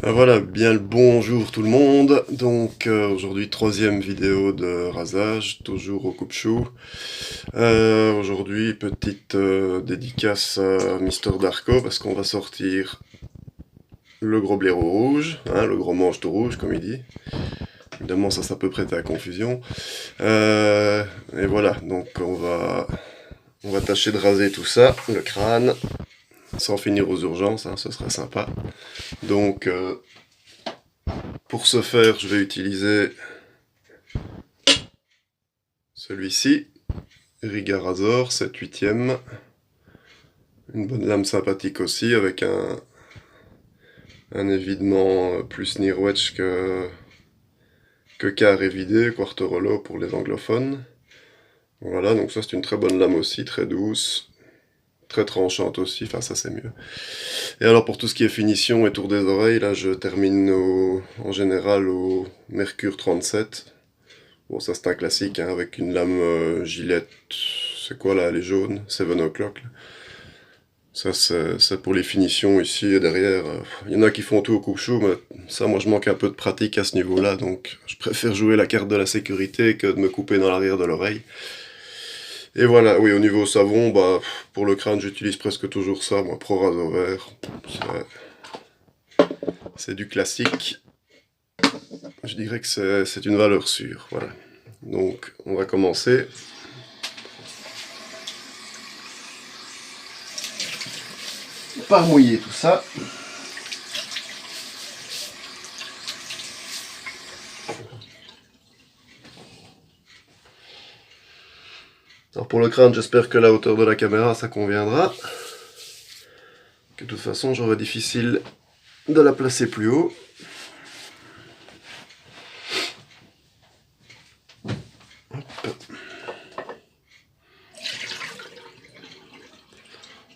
Voilà, bien le bonjour tout le monde. Donc aujourd'hui troisième vidéo de rasage, toujours au coupe-chou. Aujourd'hui petite dédicace à Mister Darko parce qu'on va sortir le gros blaireau rouge, hein, le gros manche tout rouge comme il dit. Évidemment ça peut prêter à confusion. Et voilà, donc on va tâcher de raser tout ça, le crâne, sans finir aux urgences, hein, ce serait sympa. Donc pour ce faire, je vais utiliser celui-ci, Riga Razor 7/8e. Une bonne lame sympathique aussi, avec un évidement plus near wedge que carré vidé, quarterolo pour les anglophones. Voilà, donc ça c'est une très bonne lame aussi, très douce, très tranchante aussi, enfin ça c'est mieux. Et alors pour tout ce qui est finition et tour des oreilles, là je termine en général au Mercure 37. Bon, ça c'est un classique, hein, avec une lame Gillette, c'est quoi là, elle est jaune, 7 o'clock. Là. Ça c'est pour les finitions ici et derrière. Il y en a qui font tout au coupe-chou, mais ça moi je manque un peu de pratique à ce niveau-là, donc je préfère jouer la carte de la sécurité que de me couper dans l'arrière de l'oreille. Et voilà, oui, au niveau savon, bah, pour le crâne j'utilise presque toujours ça, moi, Pro Raso Vert. C'est du classique. Je dirais que c'est une valeur sûre, voilà. Donc on va commencer. Par mouiller tout ça. Alors pour le crâne, j'espère que la hauteur de la caméra ça conviendra. Que de toute façon j'aurais difficile de la placer plus haut.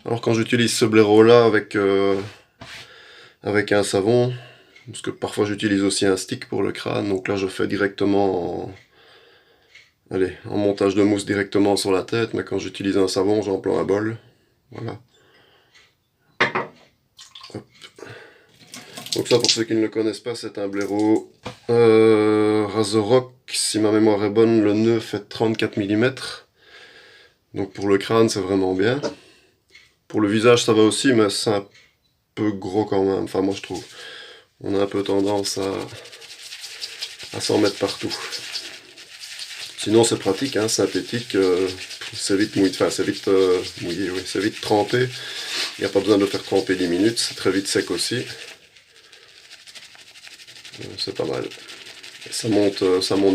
Alors quand j'utilise ce blaireau là avec un savon, parce que parfois j'utilise aussi un stick pour le crâne, donc là je fais directement en montage de mousse directement sur la tête, mais quand j'utilise un savon j'emploie un bol. Voilà. Hop. Donc ça pour ceux qui ne le connaissent pas, c'est un blaireau Razorrock, si ma mémoire est bonne, le nœud fait 34 mm. Donc pour le crâne c'est vraiment bien. Pour le visage ça va aussi, mais c'est un peu gros quand même, enfin moi je trouve. On a un peu tendance à s'en mettre partout. Sinon c'est pratique, hein, synthétique, c'est vite mouillé, enfin c'est vite mouillé, oui, c'est vite trempé. Il n'y a pas besoin de le faire tremper 10 minutes, c'est très vite sec aussi. C'est pas mal. Ça monte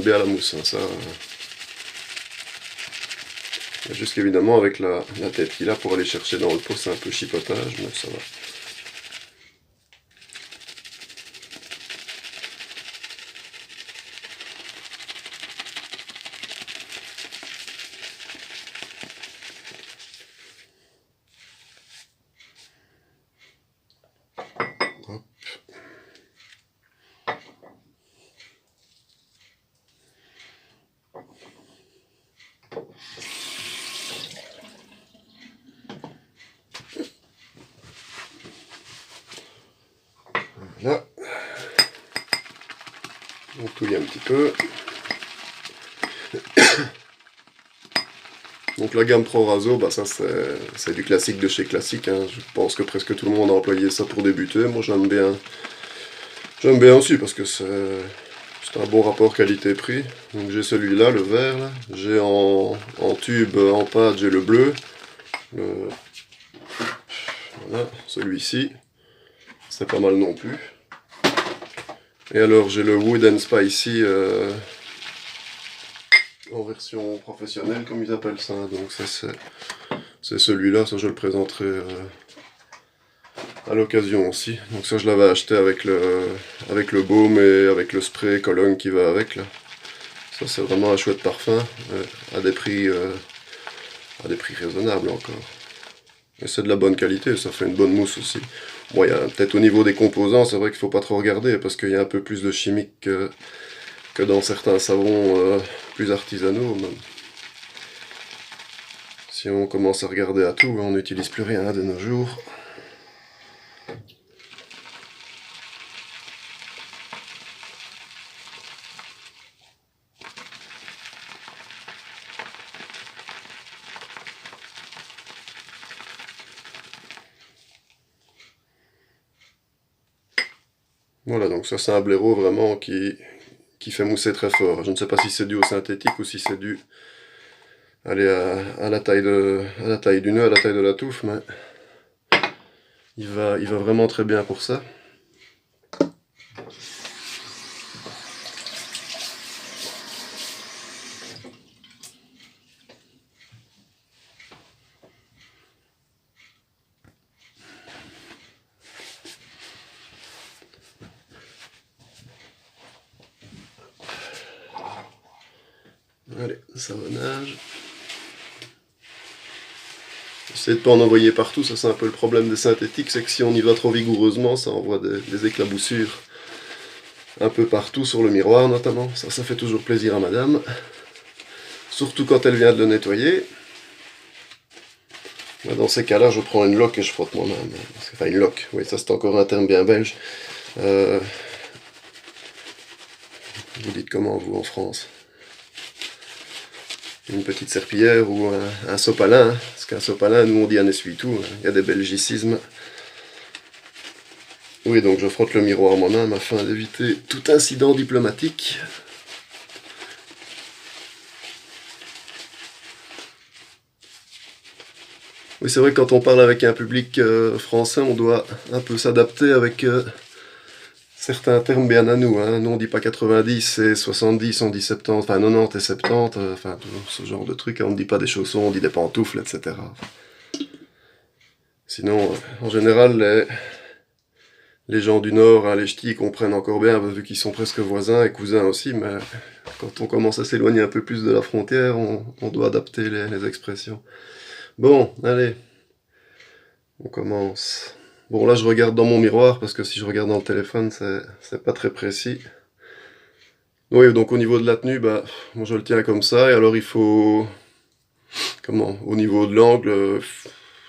bien la mousse, hein, ça. Juste évidemment avec la tête qu'il a pour aller chercher dans le pot, c'est un peu chipotage, mais ça va. Hop. Voilà. On touille un petit peu. Donc la gamme Pro Raso, bah ça c'est du classique de chez classique, hein. Je pense que presque tout le monde a employé ça pour débuter. Moi j'aime bien aussi parce que c'est un bon rapport qualité-prix. Donc j'ai celui-là, le vert, là. J'ai en tube, en pâte, j'ai le bleu. Voilà, celui-ci. C'est pas mal non plus. Et alors j'ai le Wood and Spicy en version professionnelle, comme ils appellent ça. Donc ça c'est celui-là, ça je le présenterai à l'occasion aussi. Donc ça je l'avais acheté avec le baume et avec le spray Cologne qui va avec là. Ça c'est vraiment un chouette parfum, à des prix raisonnables encore. Et c'est de la bonne qualité, ça fait une bonne mousse aussi. Bon, il y a peut-être au niveau des composants, c'est vrai qu'il faut pas trop regarder parce qu'il y a un peu plus de chimique que dans certains savons plus artisanaux. Même. Si on commence à regarder à tout, on n'utilise plus rien de nos jours. Voilà, donc ça c'est un blaireau vraiment qui fait mousser très fort. Je ne sais pas si c'est dû au synthétique ou si c'est dû aller à la taille à la taille du nœud, à la taille de la touffe, mais il va vraiment très bien pour ça. Allez, savonnage. Essayez de pas en envoyer partout, ça c'est un peu le problème des synthétiques, c'est que si on y va trop vigoureusement, ça envoie des éclaboussures un peu partout sur le miroir notamment. Ça fait toujours plaisir à madame. Surtout quand elle vient de le nettoyer. Dans ces cas-là, je prends une loque et je frotte moi-même. Enfin, une loque, oui, ça c'est encore un terme bien belge. Vous dites comment, vous, en France? Une petite serpillière ou un sopalin, hein, parce qu'un sopalin, nous on dit un essuie-tout, hein. Il y a des belgicismes. Oui, donc je frotte le miroir moi-même afin d'éviter tout incident diplomatique. Oui, c'est vrai que quand on parle avec un public français, on doit un peu s'adapter avec certains termes bien à nous. Hein. Nous, on dit pas 90 et 70, on dit 70, enfin 90 et 70, enfin tout ce genre de trucs. Hein. On ne dit pas des chaussons, on dit des pantoufles, etc. Sinon, en général, les gens du Nord, hein, les ch'tis, comprennent encore bien, vu qu'ils sont presque voisins et cousins aussi, mais quand on commence à s'éloigner un peu plus de la frontière, on doit adapter les expressions. Bon, allez, on commence. Bon, là, je regarde dans mon miroir, parce que si je regarde dans le téléphone, c'est pas très précis. Oui, donc au niveau de la tenue, bah, moi je le tiens comme ça, et alors il faut... Comment? Au niveau de l'angle,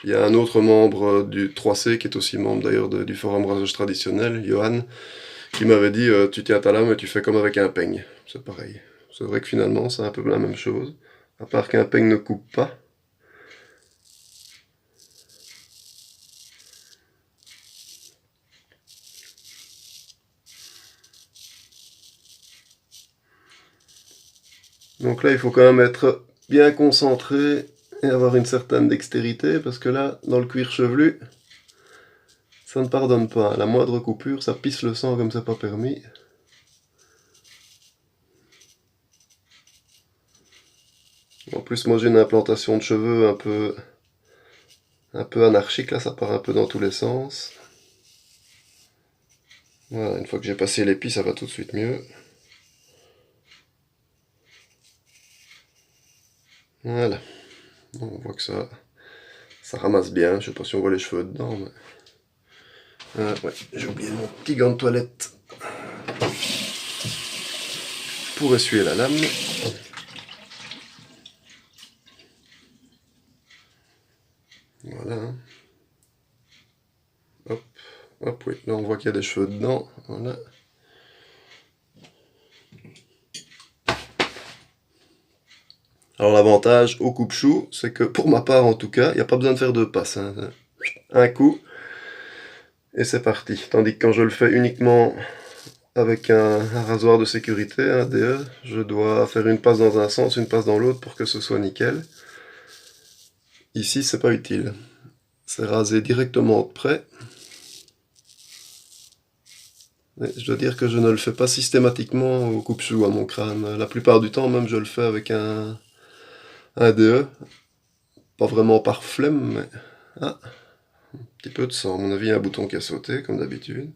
il y a un autre membre du 3C, qui est aussi membre d'ailleurs du forum rasage traditionnel, Johan, qui m'avait dit tu tiens ta lame et tu fais comme avec un peigne. C'est pareil. C'est vrai que finalement c'est un peu la même chose, à part qu'un peigne ne coupe pas. Donc là il faut quand même être bien concentré et avoir une certaine dextérité, parce que là, dans le cuir chevelu, ça ne pardonne pas. La moindre coupure, ça pisse le sang comme c'est pas permis. En plus, moi j'ai une implantation de cheveux un peu anarchique, là, ça part un peu dans tous les sens. Voilà, une fois que j'ai passé l'épi, ça va tout de suite mieux. Voilà. Bon, on voit que ça ramasse bien. Je sais pas si on voit les cheveux dedans, mais... ouais, j'ai oublié mon petit gant de toilette pour essuyer la lame. Voilà. Hein. Hop, hop, oui. Là, on voit qu'il y a des cheveux dedans. Voilà. Alors l'avantage au coupe-chou, c'est que pour ma part en tout cas, il n'y a pas besoin de faire deux passes. Hein. Un coup, et c'est parti. Tandis que quand je le fais uniquement avec un rasoir de sécurité, un DE, je dois faire une passe dans un sens, une passe dans l'autre pour que ce soit nickel. Ici, c'est pas utile. C'est rasé directement de près. Mais je dois dire que je ne le fais pas systématiquement au coupe-chou à mon crâne. La plupart du temps, même, je le fais avec un DE. Pas vraiment par flemme, mais... Ah, un petit peu de sang. À mon avis, il y a un bouton qui a sauté, comme d'habitude.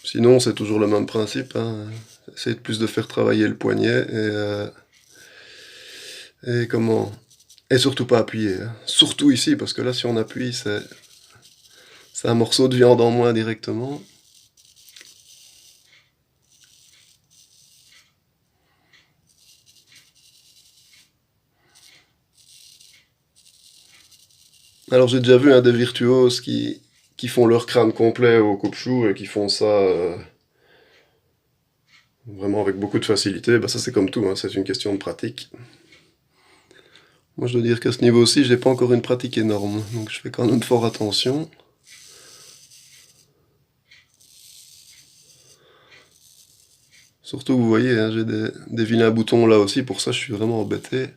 Sinon, c'est toujours le même principe. Hein. Essayer de plus de faire travailler le poignet et comment... Et surtout pas appuyer. Hein. Surtout ici, parce que là, si on appuie, c'est un morceau de viande en moins directement. Alors j'ai déjà vu des virtuoses qui font leur crâne complet au coupe-chou et qui font ça vraiment avec beaucoup de facilité. Bah ça c'est comme tout, hein, c'est une question de pratique. Moi je dois dire qu'à ce niveau aussi, j'ai pas encore une pratique énorme, donc je fais quand même fort attention. Surtout, vous voyez, hein, j'ai des vilains boutons là aussi, pour ça je suis vraiment embêté.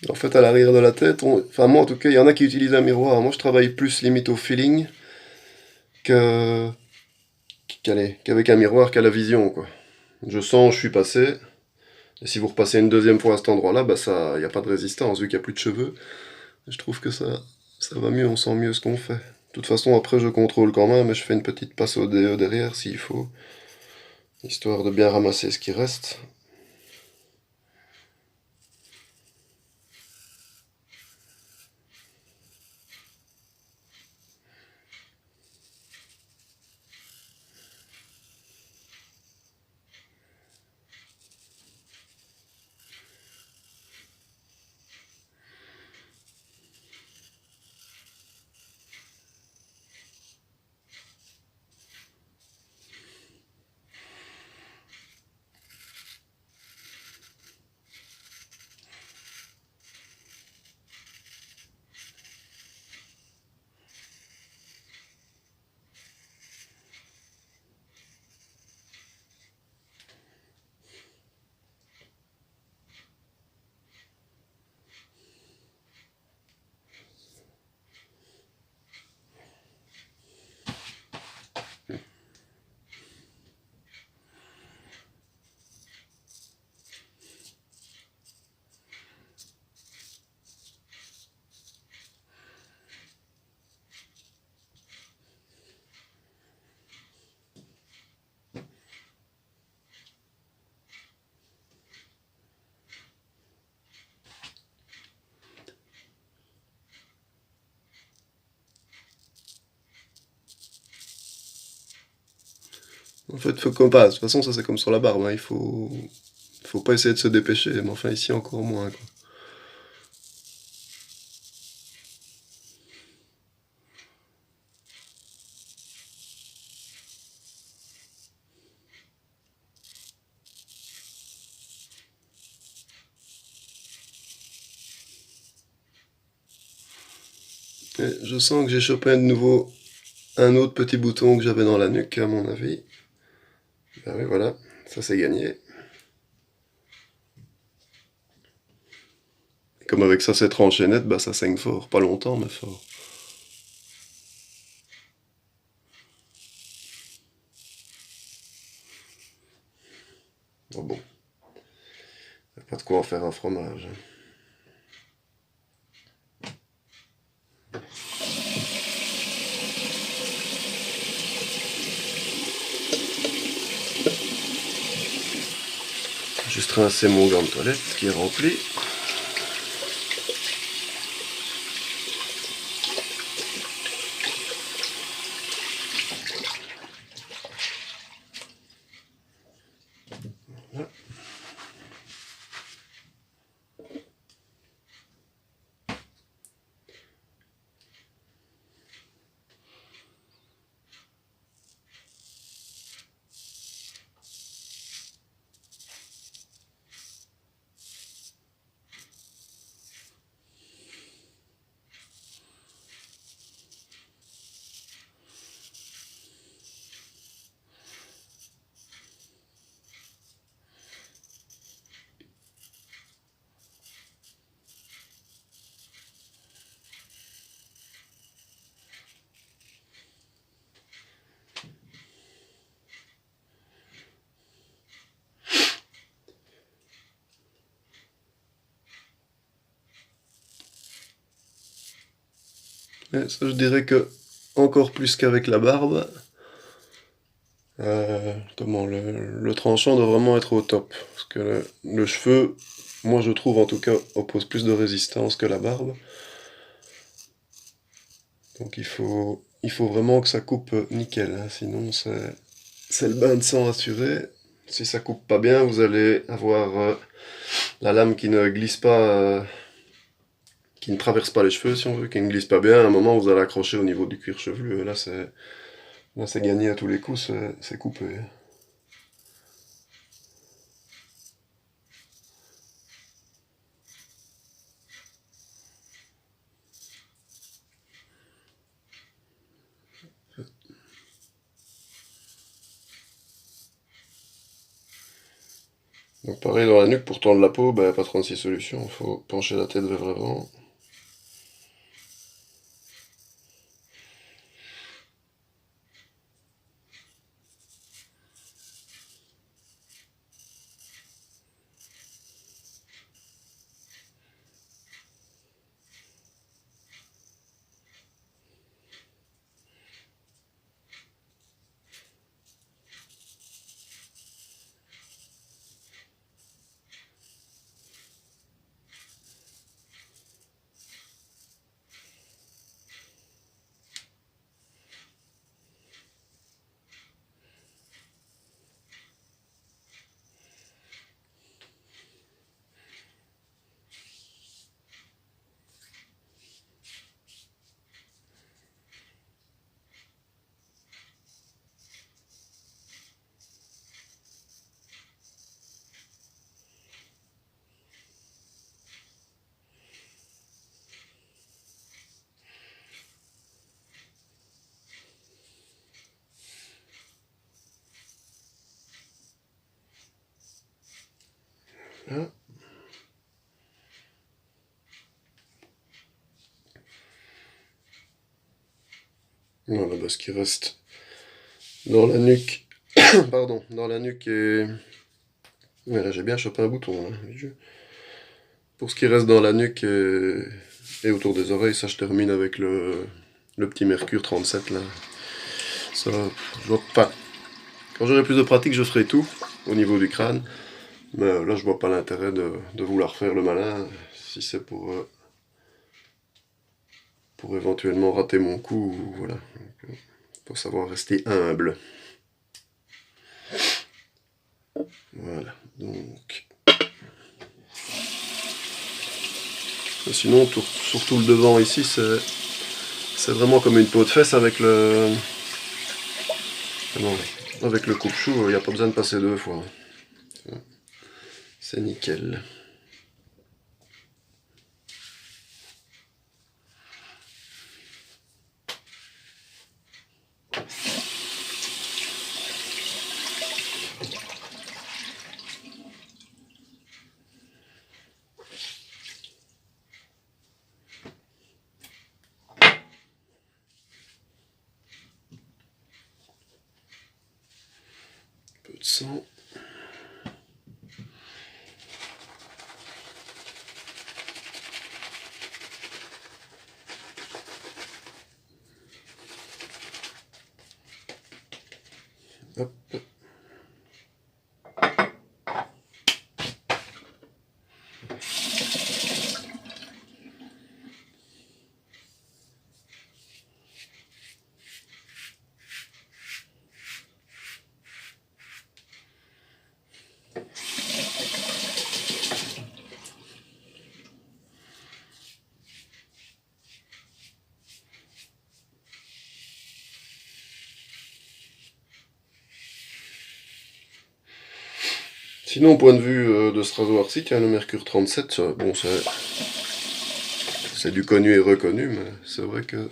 En fait, à l'arrière de la tête, enfin moi en tout cas, il y en a qui utilisent un miroir. Moi je travaille plus limite au feeling que qu'avec un miroir qu'à la vision, quoi. Je sens, je suis passé. Et si vous repassez une deuxième fois à cet endroit-là, bah ça, y a pas de résistance vu qu'il y a plus de cheveux. Je trouve que ça va mieux, on sent mieux ce qu'on fait. De toute façon, après je contrôle quand même, mais je fais une petite passe au DE derrière s'il faut, histoire de bien ramasser ce qui reste. En fait, faut comme pas. De toute façon, ça c'est comme sur la barbe, hein, faut pas essayer de se dépêcher, mais enfin ici encore moins, quoi. Et je sens que j'ai chopé de nouveau un autre petit bouton que j'avais dans la nuque, à mon avis. Ah oui, voilà, ça c'est gagné. Et comme avec ça c'est tranché net, bah ça saigne fort. Pas longtemps, mais fort. Oh bon, y a pas de quoi en faire un fromage. Juste rincer mon gant de toilette qui est rempli. Voilà. Et ça, je dirais que encore plus qu'avec la barbe, comment le tranchant doit vraiment être au top. Parce que le cheveu, moi je trouve en tout cas, oppose plus de résistance que la barbe. Donc il faut vraiment que ça coupe nickel, hein, sinon c'est le bain de sang assuré. Si ça coupe pas bien, vous allez avoir la lame qui ne glisse pas, qui ne traverse pas les cheveux si on veut, qui ne glisse pas bien. À un moment, vous allez accrocher au niveau du cuir chevelu. Et là c'est gagné à tous les coups, c'est coupé. Donc pareil dans la nuque, pour tendre la peau, bah, pas 36 solutions, faut pencher la tête vers l'avant. Hein. Voilà, bah, ce qui reste dans la nuque, pardon, dans la nuque et... Ouais, là j'ai bien chopé un bouton, là. Pour ce qui reste dans la nuque et autour des oreilles, ça je termine avec le petit Mercure 37 là. Ça, je vois pas. Quand j'aurai plus de pratique, je ferai tout au niveau du crâne. Mais là, je vois pas l'intérêt de vouloir faire le malin si c'est pour éventuellement rater mon coup. Voilà. Faut savoir rester humble. Voilà. Donc. Sinon, surtout le devant ici, c'est vraiment comme une peau de fesse avec non, avec le coupe-chou. Il n'y a pas besoin de passer deux fois. C'est nickel. Peu de sang. Hop. Sinon, au point de vue de ce rasoir-ci, le Mercure 37, bon, c'est du connu et reconnu, mais c'est vrai que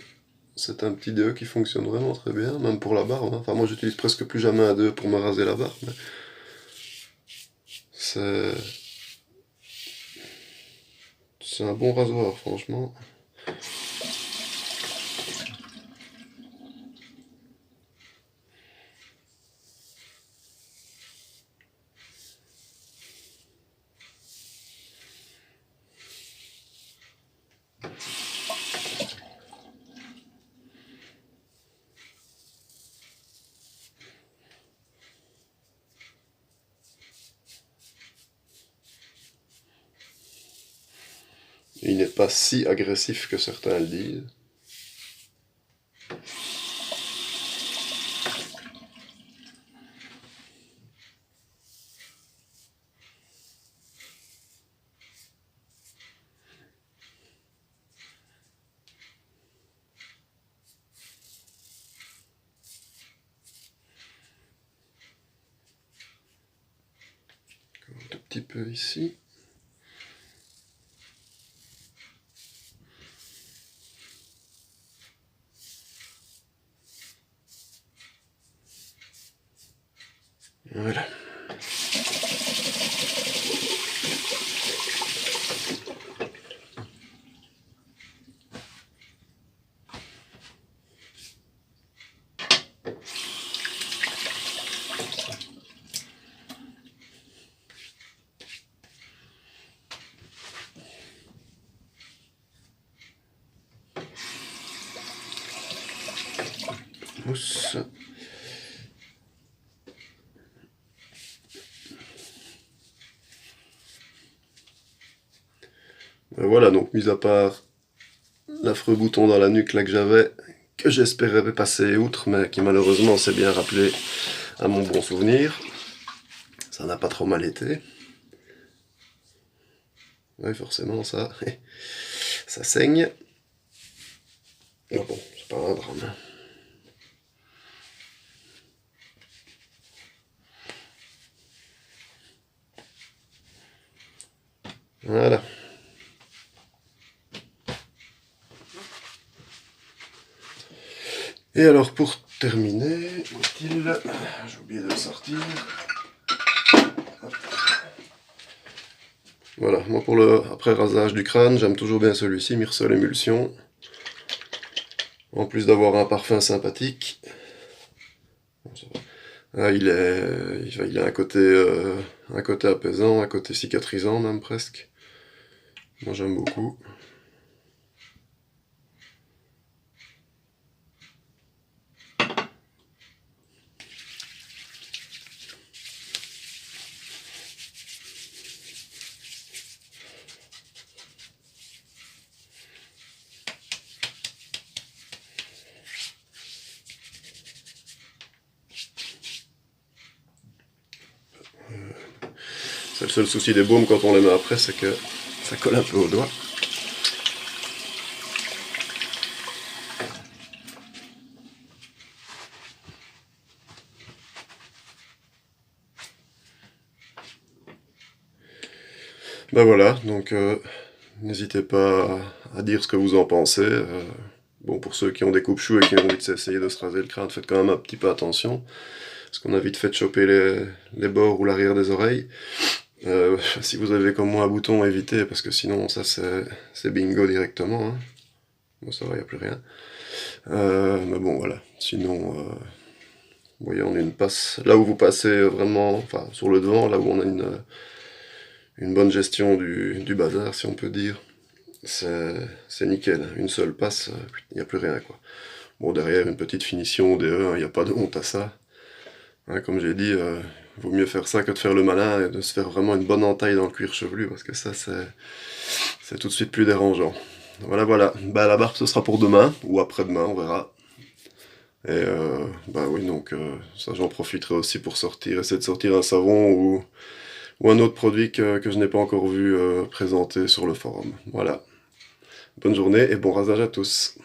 c'est un petit DE qui fonctionne vraiment très bien, même pour la barbe. Hein. Enfin, moi, j'utilise presque plus jamais un DE pour me raser la barbe, mais c'est c'est un bon rasoir, franchement. il n'est pas si agressif que certains le disent. Un tout petit peu ici. Voilà. Mousse. Voilà, donc mis à part l'affreux bouton dans la nuque là que j'avais, que j'espérais passer outre, mais qui malheureusement s'est bien rappelé à mon bon souvenir. Ça n'a pas trop mal été. Oui, forcément, ça saigne. Mais bon, c'est pas un drame. Voilà. Et alors pour terminer, j'ai oublié de le sortir. Voilà, moi pour le après rasage du crâne, j'aime toujours bien celui-ci, Myrsol Émulsion. En plus d'avoir un parfum sympathique. Ah, il a un côté apaisant, un côté cicatrisant même presque. Moi j'aime beaucoup. C'est le seul souci des baumes quand on les met après, c'est que ça colle un peu aux doigts. Ben voilà, donc n'hésitez pas à dire ce que vous en pensez. Bon, pour ceux qui ont des coupes-choux et qui ont envie de s'essayer de se raser le crâne, faites quand même un petit peu attention. Parce qu'on a vite fait de choper les bords ou l'arrière des oreilles. Si vous avez comme moi un bouton, évitez, parce que sinon ça c'est bingo directement. Hein. Bon, ça va, il n'y a plus rien. Mais bon, voilà. Sinon, vous voyez, on a une passe. Là où vous passez vraiment, enfin sur le devant, là où on a une bonne gestion du bazar, si on peut dire, c'est nickel. Une seule passe, il n'y a plus rien, quoi. Bon, derrière, une petite finition des E, il n'y a pas de honte à ça. Hein, comme j'ai dit, vaut mieux faire ça que de faire le malin et de se faire vraiment une bonne entaille dans le cuir chevelu, parce que ça, c'est tout de suite plus dérangeant. Voilà, voilà. Bah, la barbe, ce sera pour demain, ou après-demain, on verra. Et bah oui, donc ça, j'en profiterai aussi pour essayer de sortir un savon ou un autre produit que je n'ai pas encore vu présenté sur le forum. Voilà. Bonne journée et bon rasage à tous.